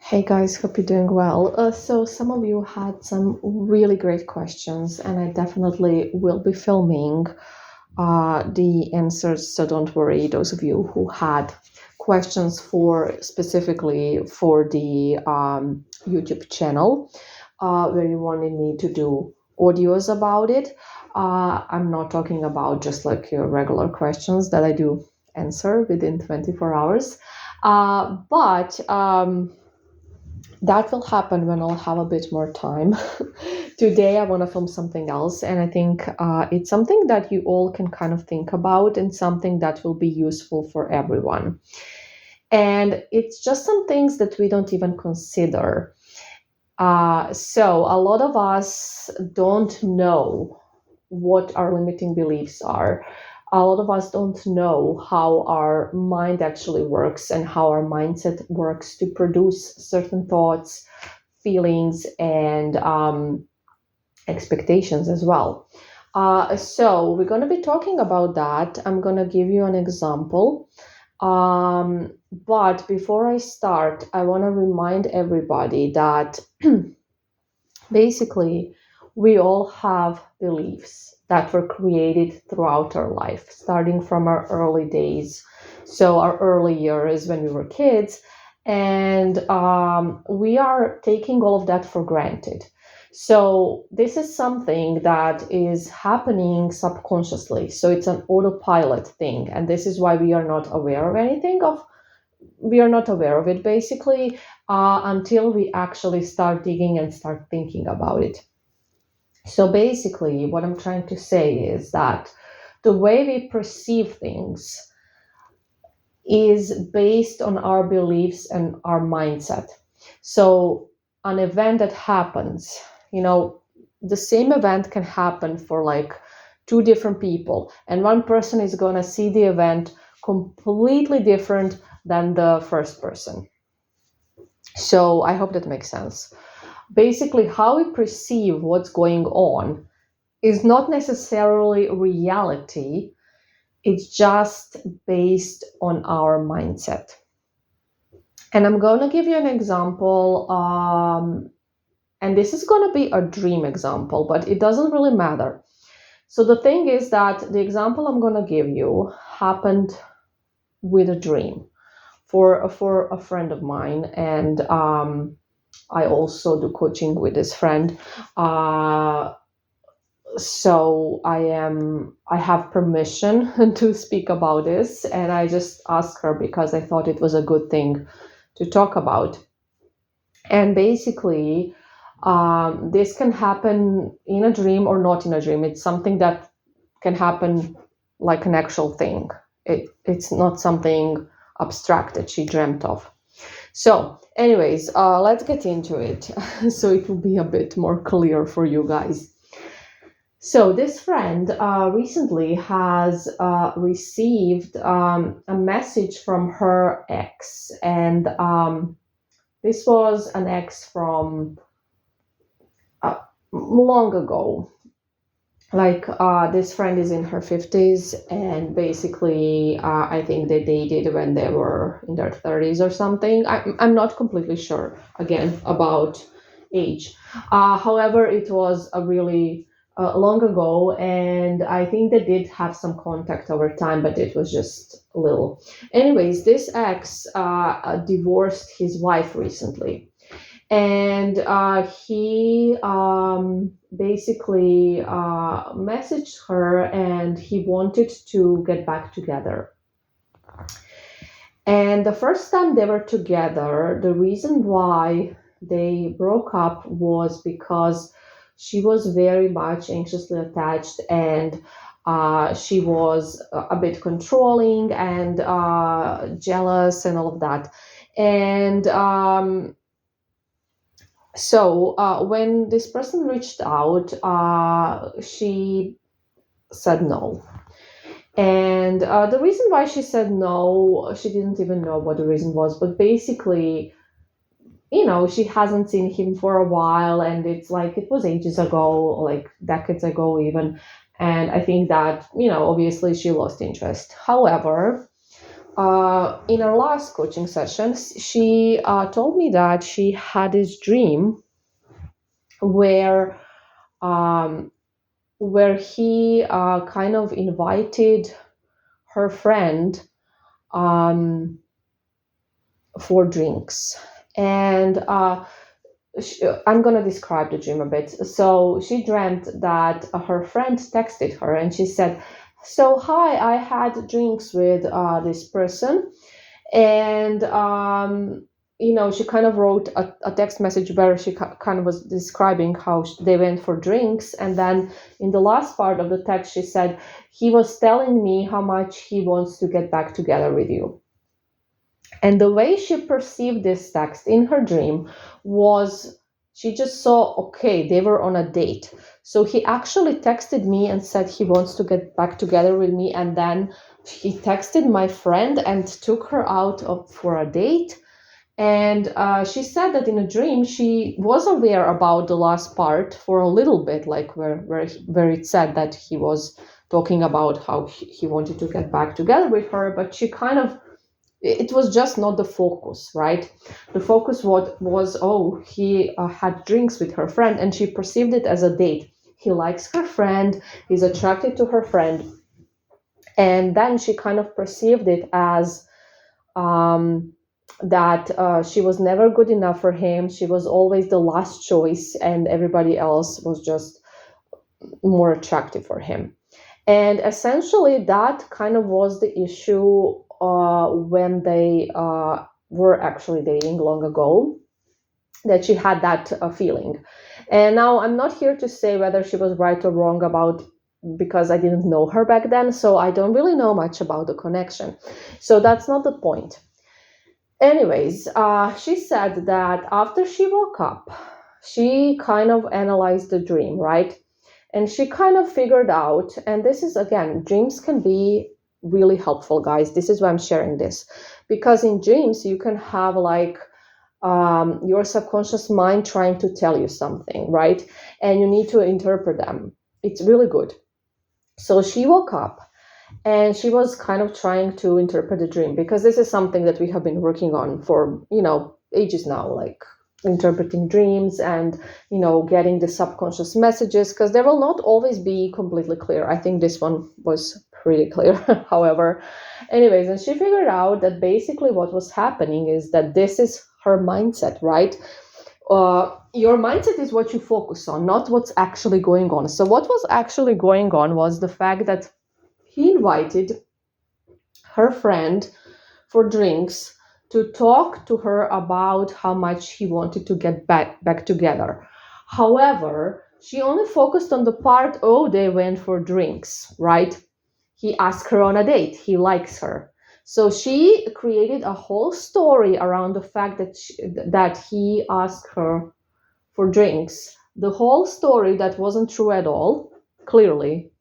Hey guys, hope you're doing well. So some of you had some really great questions, and I definitely will be filming the answers. So don't worry, those of you who had questions for specifically for the YouTube channel, where you wanted me to do audios about it. I'm not talking about just like your regular questions that I do answer within 24 hours. But that will happen when I'll have a bit more time. Today, I want to film something else, and I think it's something that you all can kind of think about and something that will be useful for everyone. And it's just some things that we don't even consider. So, a lot of us don't know what our limiting beliefs are. A lot of us don't know how our mind actually works and how our mindset works to produce certain thoughts, feelings, and expectations as well. So, we're going to be talking about that. I'm going to give you an example. But before I start, I want to remind everybody that basically, we all have beliefs that were created throughout our life, starting from our early days. So, our early years when we were kids, and we are taking all of that for granted. So, this is something that is happening subconsciously. So, it's an autopilot thing, and this is why we are not aware of anything of we are not aware of it basically until we actually start digging and start thinking about it. So basically, what I'm trying to say is that the way we perceive things is based on our beliefs and our mindset. So, an event that happens, the same event can happen for like two different people, and one person is going to see the event completely different than the first person. So, I hope that makes sense. Basically, how we perceive what's going on is not necessarily reality, it's just based on our mindset. And I'm going to give you an example, and this is going to be a dream example, but it doesn't really matter. So the thing is that the example I'm going to give you happened with a dream for a friend of mine, and I also do coaching with this friend. So I have permission to speak about this, and I just asked her because I thought it was a good thing to talk about. And basically, this can happen in a dream or not in a dream. It's something that can happen like an actual thing. It's not something abstract that she dreamt of. So anyways, let's get into it so it will be a bit more clear for you guys. So this friend recently has received a message from her ex, and this was an ex from long ago. Like this friend is in her 50s, and basically, I think they dated when they were in their 30s or something. I'm not completely sure again about age. However, it was a really long ago, and I think they did have some contact over time, but it was just a little. Anyways, this ex divorced his wife recently, and he basically messaged her, and he wanted to get back together. And the first time they were together, the reason why they broke up was because she was very much anxiously attached, and she was a bit controlling and jealous and all of that. And so when this person reached out, she said no. And the reason why she said no, she didn't even know what the reason was. But basically, she hasn't seen him for a while, and it's like it was ages ago, like decades ago even. And I think that, obviously she lost interest. However, in our last coaching session, she told me that she had this dream where um, he kind of invited her friend um, for drinks. And I'm going to describe the dream a bit. So she dreamt that her friend texted her and she said, "So, hi, I had drinks with this person." And, she kind of wrote a text message where she kind of was describing how they went for drinks. And then in the last part of the text, she said, "He was telling me how much he wants to get back together with you." And the way she perceived this text in her dream was she just saw, okay, they were on a date. So he actually texted me and said he wants to get back together with me. And then he texted my friend and took her out for a date. And she said that in a dream, she was aware about the last part for a little bit, like where it said that he was talking about how he wanted to get back together with her. But she kind of, it was just not the focus, right? The focus was, oh, he had drinks with her friend and she perceived it as a date. He likes her friend, he's attracted to her friend. And then she kind of perceived it as that she was never good enough for him. She was always the last choice and everybody else was just more attractive for him. And essentially that kind of was the issue when they were actually dating long ago, that she had that feeling. And now I'm not here to say whether she was right or wrong about, because I didn't know her back then, so I don't really know much about the connection. So that's not the point. Anyways, she said that after she woke up, she kind of analyzed the dream, right? And she kind of figured out, and this is, again, dreams can be really helpful, guys. This is why I'm sharing this, because in dreams you can have like your subconscious mind trying to tell you something, right? And you need to interpret them. It's really good. So she woke up and she was kind of trying to interpret the dream, because this is something that we have been working on for, ages now, like interpreting dreams and, getting the subconscious messages, because they will not always be completely clear. I think this one was pretty clear, however. Anyways, and she figured out that basically what was happening is that this is her mindset, right? Your mindset is what you focus on, not what's actually going on. So what was actually going on was the fact that he invited her friend for drinks to talk to her about how much he wanted to get back together. However, she only focused on the part, oh, they went for drinks, right? He asked her on a date. He likes her. So she created a whole story around the fact that he asked her for drinks. The whole story that wasn't true at all, clearly.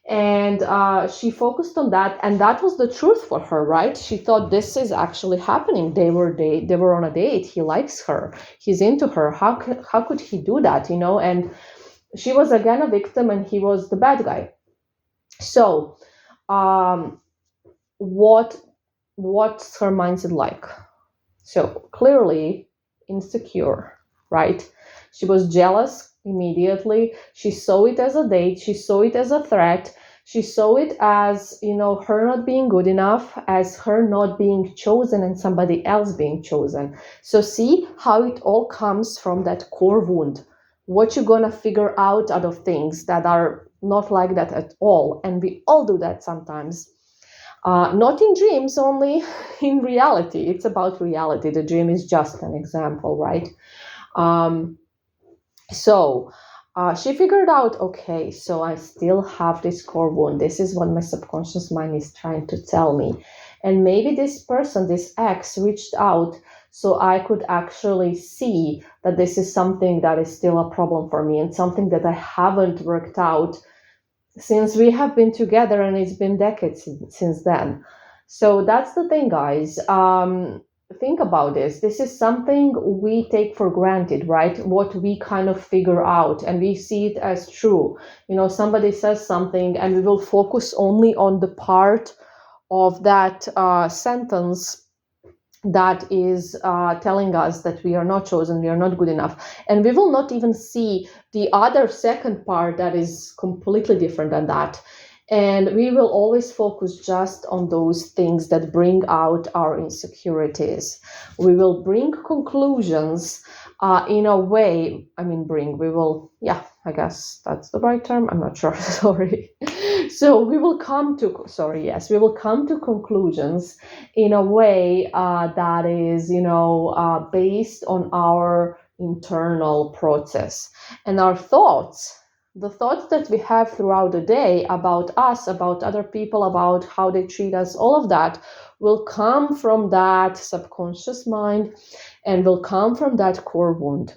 And she focused on that, and that was the truth for her, right? She thought this is actually happening. They were on a date. He likes her. He's into her. How could he do that? And she was again a victim, and he was the bad guy. So, what's her mindset like? So clearly insecure, right? She was jealous immediately. She saw it as a date. She saw it as a threat. She saw it as, her not being good enough, as her not being chosen and somebody else being chosen. So see how it all comes from that core wound. What you're going to figure out of things that are not like that at all. And we all do that sometimes. Not in dreams, only in reality. It's about reality. The dream is just an example, right? So she figured out, okay, so I still have this core wound. This is what my subconscious mind is trying to tell me. And maybe this person, this ex, reached out so I could actually see that this is something that is still a problem for me and something that I haven't worked out since we have been together, and it's been decades since then. So that's the thing, guys. Think about this. This is something we take for granted, right? What we kind of figure out and we see it as true. Somebody says something and we will focus only on the part of that sentence that is telling us that we are not chosen, we are not good enough. And we will not even see the other second part that is completely different than that. And we will always focus just on those things that bring out our insecurities. We will bring conclusions in a way, I guess that's the right term. I'm not sure, sorry. So we will come to conclusions in a way that is, based on our internal process and our thoughts. The thoughts that we have throughout the day about us, about other people, about how they treat us, all of that will come from that subconscious mind and will come from that core wound.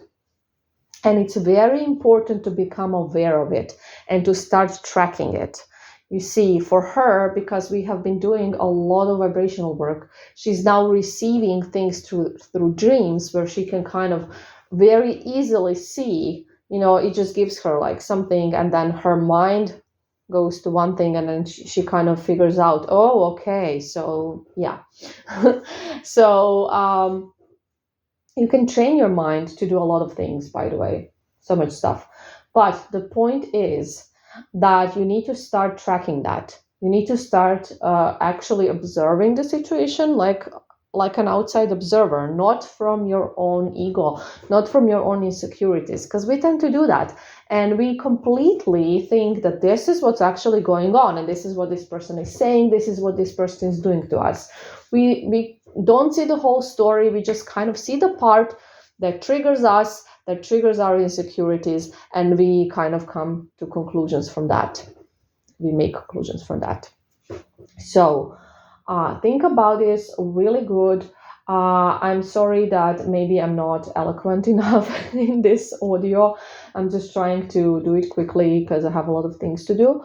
And it's very important to become aware of it and to start tracking it. You see, for her, because we have been doing a lot of vibrational work, she's now receiving things through dreams where she can kind of very easily see, it just gives her like something, and then her mind goes to one thing, and then she kind of figures out, oh, okay, so yeah. So you can train your mind to do a lot of things, by the way, so much stuff. But the point is that you need to start tracking that. You need to start actually observing the situation like an outside observer, not from your own ego, not from your own insecurities, because we tend to do that. And we completely think that this is what's actually going on, and this is what this person is saying, this is what this person is doing to us. We don't see the whole story. We just kind of see the part that triggers us, that triggers our insecurities, and we kind of come to conclusions from that. We make conclusions from that. So think about this really good. I'm sorry that maybe I'm not eloquent enough in this audio. I'm just trying to do it quickly because I have a lot of things to do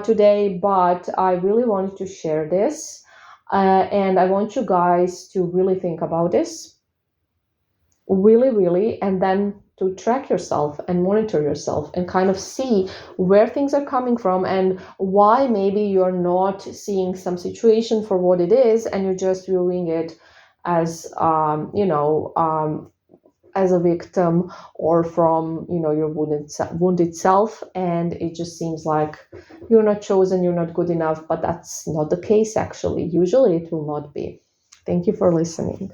today, but I really wanted to share this. And I want you guys to really think about this. Really, and then to track yourself and monitor yourself and kind of see where things are coming from and why maybe you're not seeing some situation for what it is and you're just viewing it as, as a victim or from, your wounded self. And it just seems like you're not chosen, you're not good enough, but that's not the case actually. Usually it will not be. Thank you for listening.